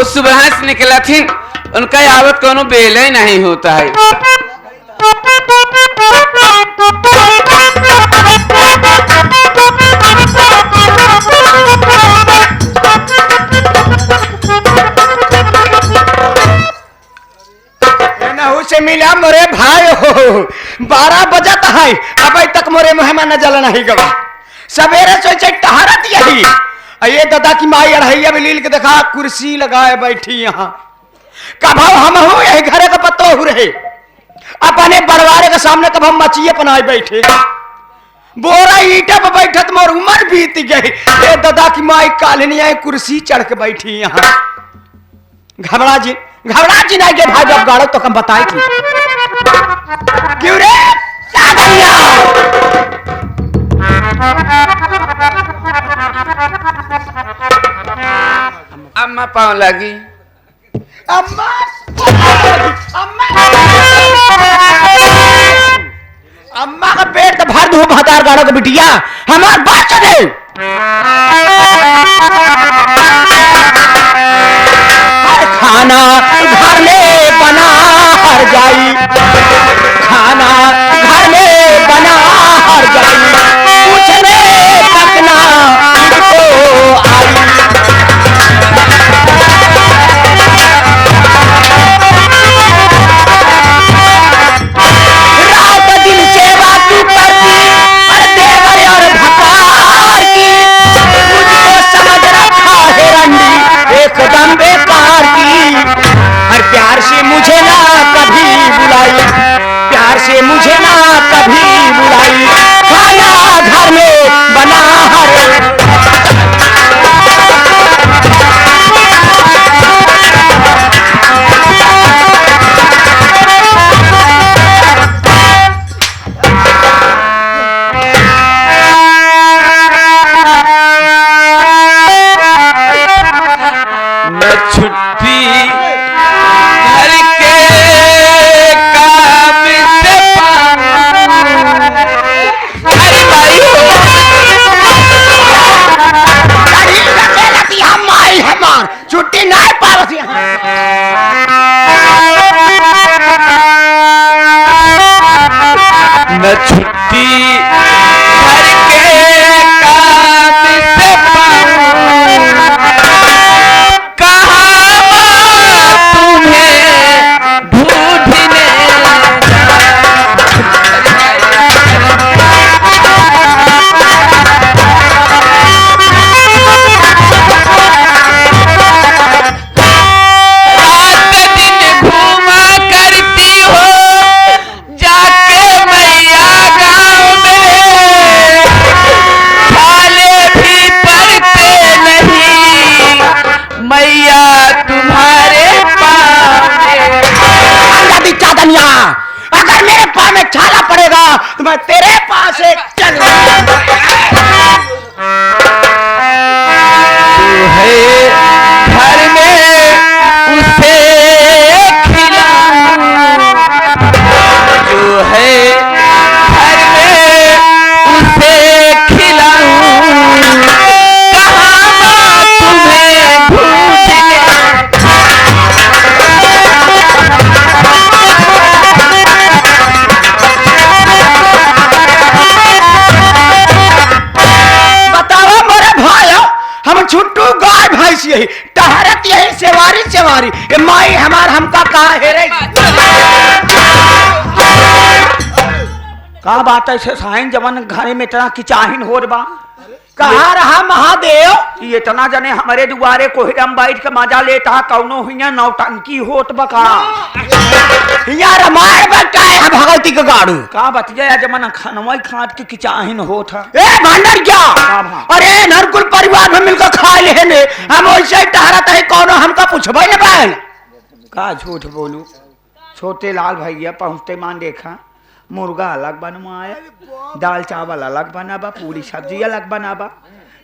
सुबह से निकला थी, उनका आवत कोनो बेल ही नहीं होता है। से मिला मोरे भाई हो 12 बजत है, अभी तक मोरे मेहमान न जल नहीं गवा। सवेरे सोचे टहरत यही ये दादा की माई अढ़ैया भी लील के देखा कुर्सी लगाए बैठी यहाँ कब हम हो यही घरे का पत्तो हो रहे अपने बरवारे के सामने कब हम मचिए पनाए बैठे बोरा ईटा पर बैठत मोर उम्र बीत गई। ये दादा की माई कालनी आई कुर्सी चढ़ के बैठी यहाँ। घबरा जी नहीं गए भाई, जब गाड़ो तो कम बताए थी क्यों रे अम्मा पाँव लगी। अम्मा अम्मा का पेट तो भर दो भतार गाड़ो के बिटिया हमार बात चले। खाना घर में बना हर जाई, खाना घर में बना हर जाई, पूछने तक ना इनको आई। रात दिन सेवा तू करती और देवर और भकार की, मुझको समझ रखा है रंडी एकदम बेकार की। और प्यार से मुझे ना कभी बुलाई, प्यार से मुझे ना कभी बुलाई, खाना घर में बना हर छुट्टी नहीं पावती। मैं छुट्टी घर के काम से पाऊं, कहाँ तुम्हें ढूंढने अगर मेरे पास में छाला पड़ेगा तो मैं तेरे पास से चल तू है घर में उसे खिलाऊं, जो है घर में उसे खिलाऊं, कहाँ तुम्हें ढूंढने छुट्टू गाय भैंस यही टहरत यही सेवारी ये माई हमार हमका कहा है रे। का बात है साइन जवन घरे में इतना किचाहिन हो बा कहा रहा महादेव ये इतना जने हमारे दुआरे कोहरम बैठ के मजा लेता कौनो हिया नौटंकी होत बका यार रामायण बताए है भगवती के गाड़ू का बतिया जमन खनवाई खाट के किचाहिन होत है। ए भंडर क्या अरे नरकुल परिवार में मिलकर खा ले ने हम वैसे ही टहरत है कौनो हमका पूछबे न बहन का झूठ बोलू। छोटे लाल भैया पहुंचते मान देखा मुर्गा अलग बनवाया, दाल चावल अलग बनाबा, पूरी सब्जी अलग बनाबा।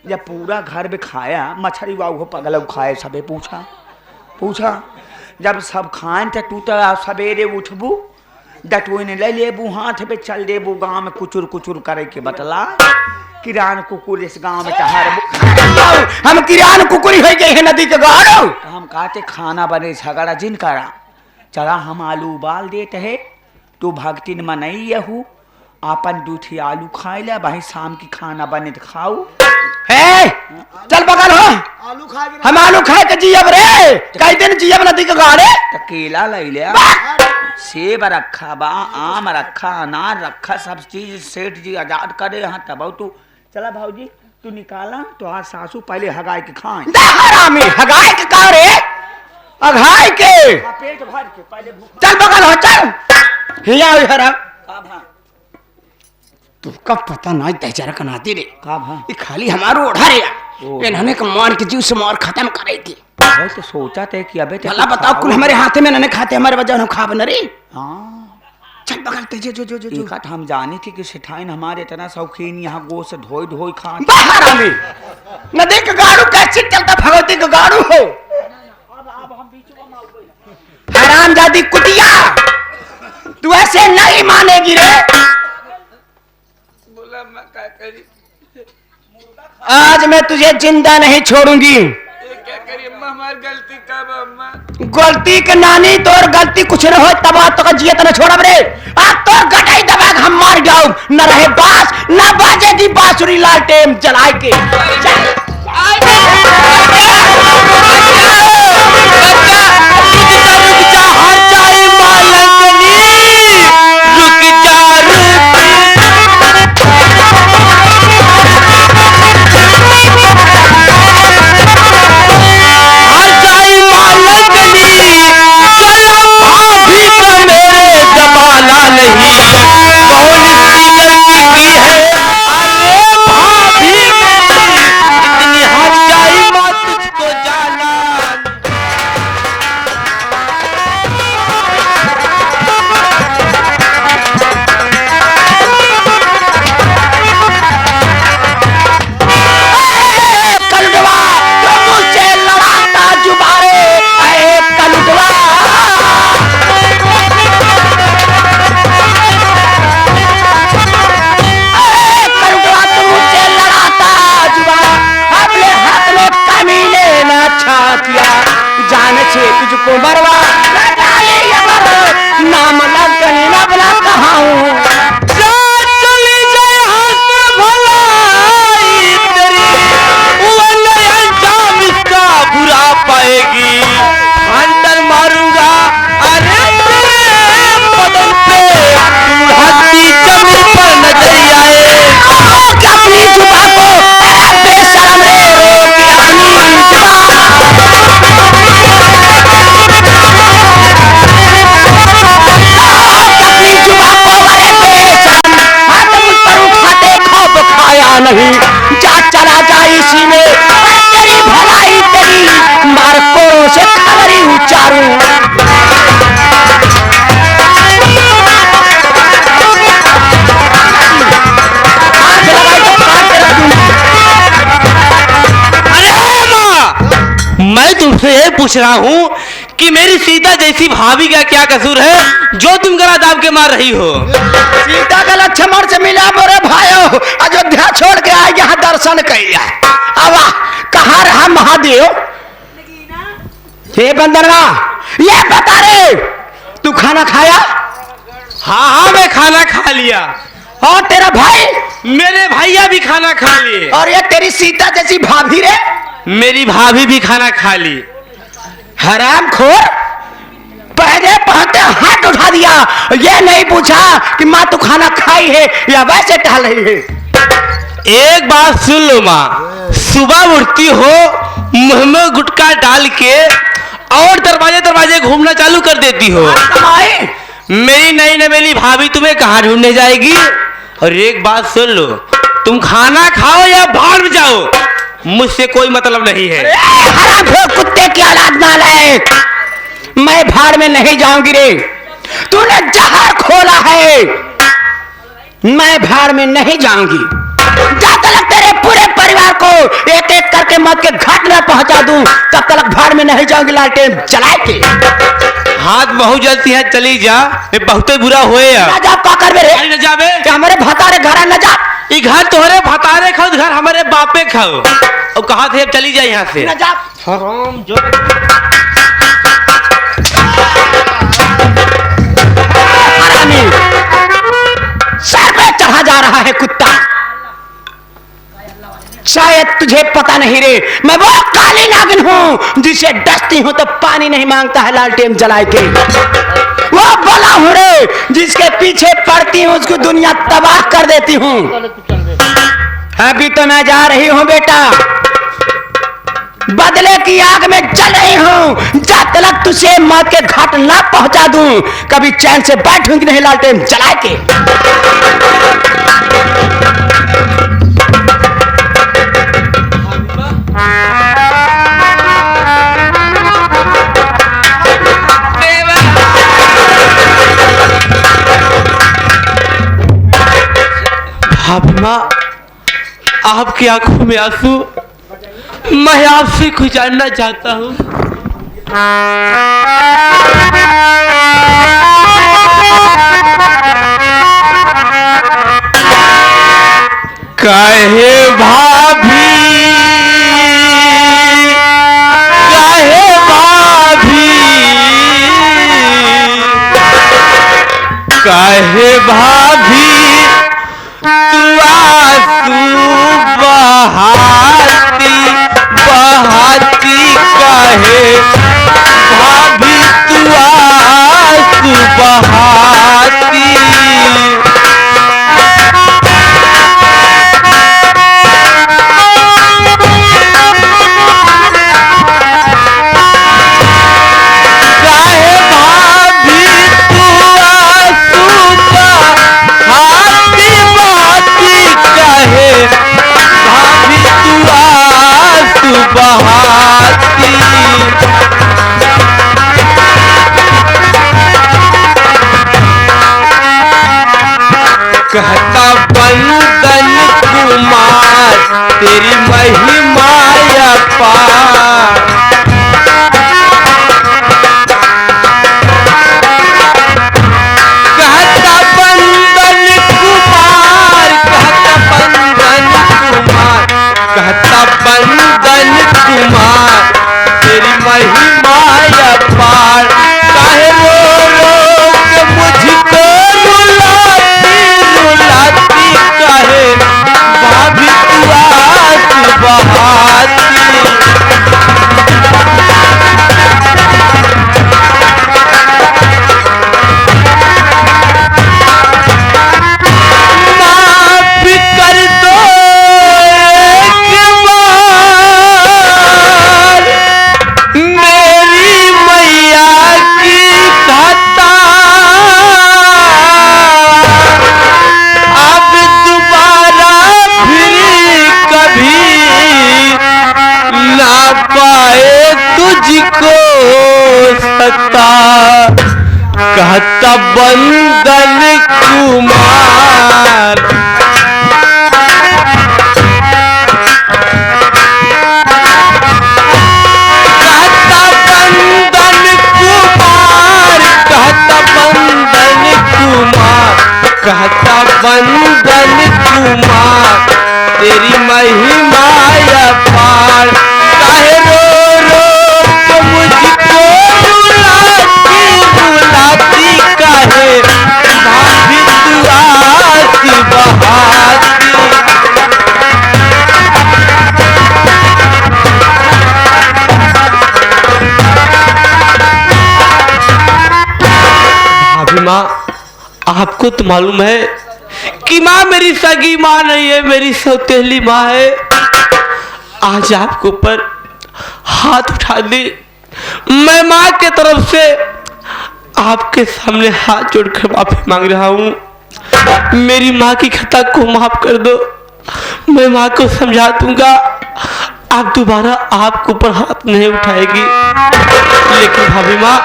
जब पूरा घर में खाया मछली वाऊ पगल खाए सबे पूछा जब सब खाए तो तू तो सवेरे उठबू डटोन ले लेबू हाथ पे चल देबू गाँव में कुचुर कुचुर करे के बतला किरान कुकुर इस गांव में टहर हम किरान कुकुर हो गए हैं नदी के गाड़ो हम काते खाना बने झगड़ा जिन करा चला हम आलू उबाल देते है तू भक्तिन मनई हूँ अपन दूठी आलू खाए ले भाई शाम की खाना बने तो खाऊ है चल बगल हो आलू खा के हम आलू खाए के जियब रे कई दिन जियब नदी के गाड़े तो केला ले ले सेब रखा बा आम रखा अनार रखा सब चीज सेठ जी आजाद करे यहाँ तब तू चला भाऊजी तू निकाला तो आज सासू पहले हगाए के खाए हरामी हगाए के का रे अघाई के पेट भर के पहले भूख चल बगल हो चल हिया हराम का भा तू कब पता ना बेचारा कनाती रे का भा ये खाली हमारो ओढ़ा रे ओ। इन्होंने का मार के जीव से मार खत्म करे थी भाई तो सोचा थे कि अबे भला बताओ कुल हमारे हाथे में नने खाते हमारे वजह हम खा बन रे हाँ चल बगल ते जो जो जो जो एक हाथ हम जाने थी कि सेठाइन हमारे इतना शौकीन यहाँ गो से धोई धोई खा बाहर आवे नदी के गाड़ू कैसे चलता भगवती के गाड़ू हो हरामजादी कुटिया तू ऐसे नहीं मानेगी रे बोला मैं क्या करी आज मैं तुझे जिंदा नहीं छोड़ूंगी ये क्या करी अम्मा हमारी गलती कब अम्मा गलती के नानी तोर गलती कुछ न हो तब आज तो जियत न छोड़ब रे आज तोर गटाई दबा के हम मार जाऊं न रहे बास न बाजेगी बांसुरी लालटेन जलाए के तुझको मरवा नाम लगन न बना कहा बुरा पाएगी अंदर मारूंगा अरे बदन पे हड्डी जमीन पर नजर आए अपनी जुबा को बेशरम रे रोक अपनी जुबा को अरे बेशरम हाथ मुझ पर उठाते खौफ खाया नहीं जा चला जा इसी में तेरी भलाई तेरी मार्कों से खबरी उच्चारूं मैं तुमसे ये पूछ रहा हूँ कि मेरी सीता जैसी भाभी का क्या कसूर है जो तुम गला दाब के मार रही हो सीता का लक्ष्मण से मिला बोरे भाइयों अयोध्या छोड़ के आए यहाँ दर्शन कैया अब कहाँ रहा महादेव हे बंदरवा ये बता रे तू खाना खाया हाँ हाँ मैं खाना खा लिया और तेरा भाई मेरे भैया भी खाना खा लिए और ये तेरी सीता जैसी भाभी रे मेरी भाभी भी खाना खा ली हराम खोर पहले पहते हाथ उठा दिया ये नहीं पूछा कि माँ तू खाना खाई है या वैसे टहल रही है एक बात सुन लो माँ सुबह उठती हो मुंह में गुटखा डाल के और दरवाजे दरवाजे घूमना चालू कर देती हो कमाई मेरी नई नवेली भाभी तुम्हें कहाँ ढूंढने जाएगी और एक बात सुन लो तुम खाना खाओ या भाड़ में जाओ मुझसे कोई मतलब नहीं है हरामखोर कुत्ते की औलाद नालायक मैं भाड़ में नहीं जाऊंगी रे तूने जहर खोला है मैं भाड़ में नहीं जाऊंगी जब तक तेरे पूरे परिवार को एक एक करके मौत के घाट में पहुंचा दूं तब तक भाड़ में नहीं जाऊंगी लालटेन जलाए के हाथ बहुत जलती है चली जा मैं बहुत बुरा होए ना जा पाकर मेरे न जाबे कि हमारे भतारे घर न जा ये घर तोहरे भतारे खाओ घर हमारे बापे खाओ और कहा थे अब चली जाए यहाँ से न जा हराम जो रे तुझे पता नहीं रे, मैं वो काली नागिन हूँ जिसे डसती हूँ तो पानी नहीं मांगता है लालटेन जलाए के। वो बला हूँ रे जिसके पीछे पड़ती हूँ उसको दुनिया तबाह कर देती हूँ। अभी तो मैं जा रही हूँ बेटा, बदले की आग में जल रही हूँ, जब तक तुझे मौत के घाट ना पहुंचा दूं कभी चैन से बैठूंगी नहीं लालटेन जला के। भाभी माँ, आपकी आंखों में आंसू, मैं आपसे कुछ जानना चाहता हूँ। कहे भाभी, कहे भाभी, कहे भाभी तू आंसू बहाती बहाती, कहे भाभी तू आंसू बहाती। कहता बंदन कुमार तेरी महिमा अपार, कहता बंदन कुमार, कहता बंदन कुमार, कहता बंदन कुमार तेरी महिमा अपार। काहे रो रो के मुझको रुलाती रुलाती, काहे भाभी तू आंसू बहाती। माफ कर दो एक बार मेरी मैया की खता, अब दोबारा फिर कभी ना पाए तुझको सता। कहता बंदन कुमार, कहता बंदन कुमार, कहता बंदन कुमार, कहता बंदन कुमार तेरी महिमा अपार। काहे रो रो के मुझको रुलाती रुलाती, काहे भाभी तू आंसू बहाती। भाभी माँ, आपको तो मालूम है कि माँ मेरी सगी माँ नहीं है, मेरी सौतेली माँ है। आज आपके ऊपर हाथ उठा दी, मैं माँ के तरफ से आपके सामने हाथ जोड़कर माफी मांग रहा हूँ। मेरी माँ की खता को माफ कर दो, मैं माँ को समझा दूंगा, आप दोबारा आपके ऊपर हाथ नहीं उठाएगी। लेकिन भाभी माँ,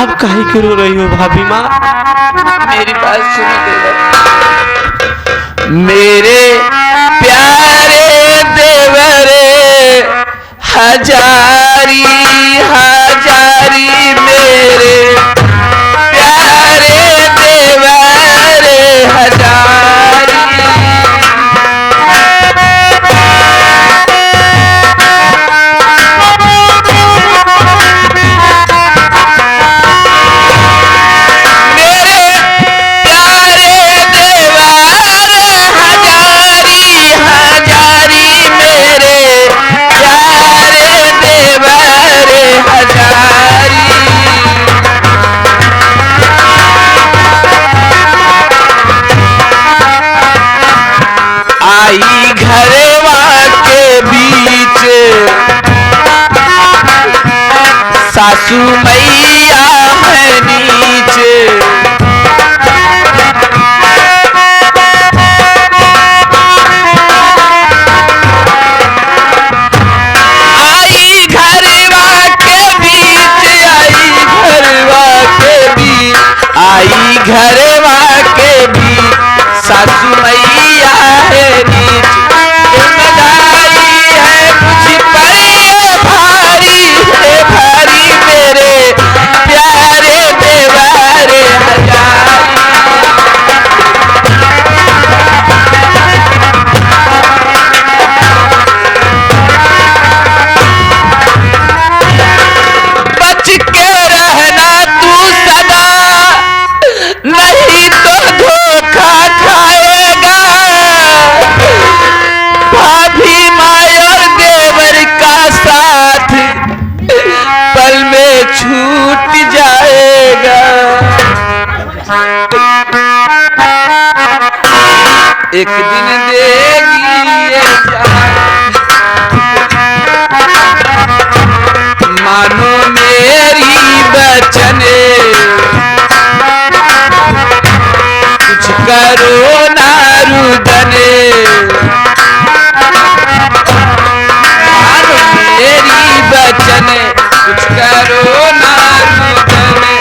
आप काहे क्यों रो रही हो भाभी माँ? मेरी बात सुनो देवर। मेरे प्यारे देवरे हजारी हजारी, मेरे प्यारे देवरे हजारी। सासू मैया है नीचे। आई घरवा के बीच, आई घरवा के बीच सासू मैया है नीचे। जिम्मेदारी है मुझ पर ये भारी है भारी, मेरे प्यारे देवारे हजारी। बच के रहना तू सदा, नहीं तो धोखा खाएगा। भाभी माँ और देवर का साथ पल में छूट जाएगा। एक दिन देगी ये जान, मानो मेरी बचने। कुछ करो ना रुदने, मानो मेरी बचने। कुछ करो ना रुदने।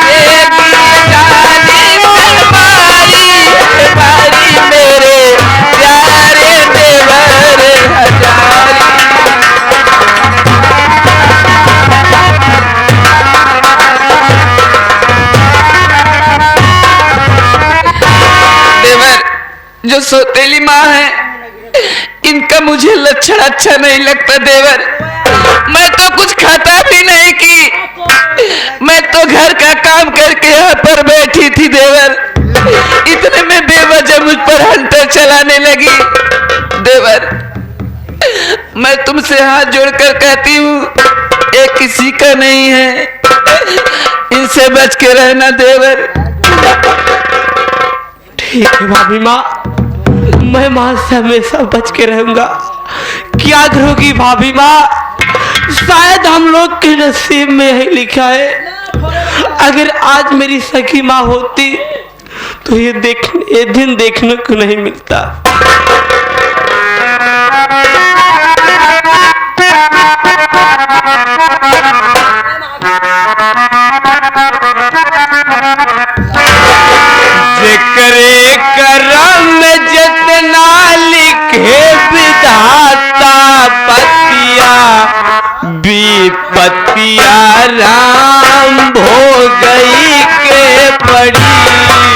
एक दिन जानी फरमाई है बारी, मेरे प्यारे देवर हजारी। जो सौतेली माँ है, इनका मुझे लक्षण अच्छा नहीं लगता देवर। मैं तो कुछ खाता भी नहीं की, मैं तो घर का काम करके यहाँ पर बैठी थी देवर। इतने में बेवजह मुझ पर हंटर चलाने लगी। देवर, मैं तुमसे हाथ जोड़कर कहती हूँ, ये किसी का नहीं है, इनसे बच के रहना देवर। ठीक है भाभी माँ, मैं माँ से हमेशा बच के रहूंगा। क्या करोगी भाभी माँ, शायद हम लोग के नसीब में यही लिखा है। अगर आज मेरी सखी माँ होती तो ये दिन देखने को नहीं मिलता। करे करम जितना लिखे विधाता, पतिया विपतिया राम भोगई के पड़ी।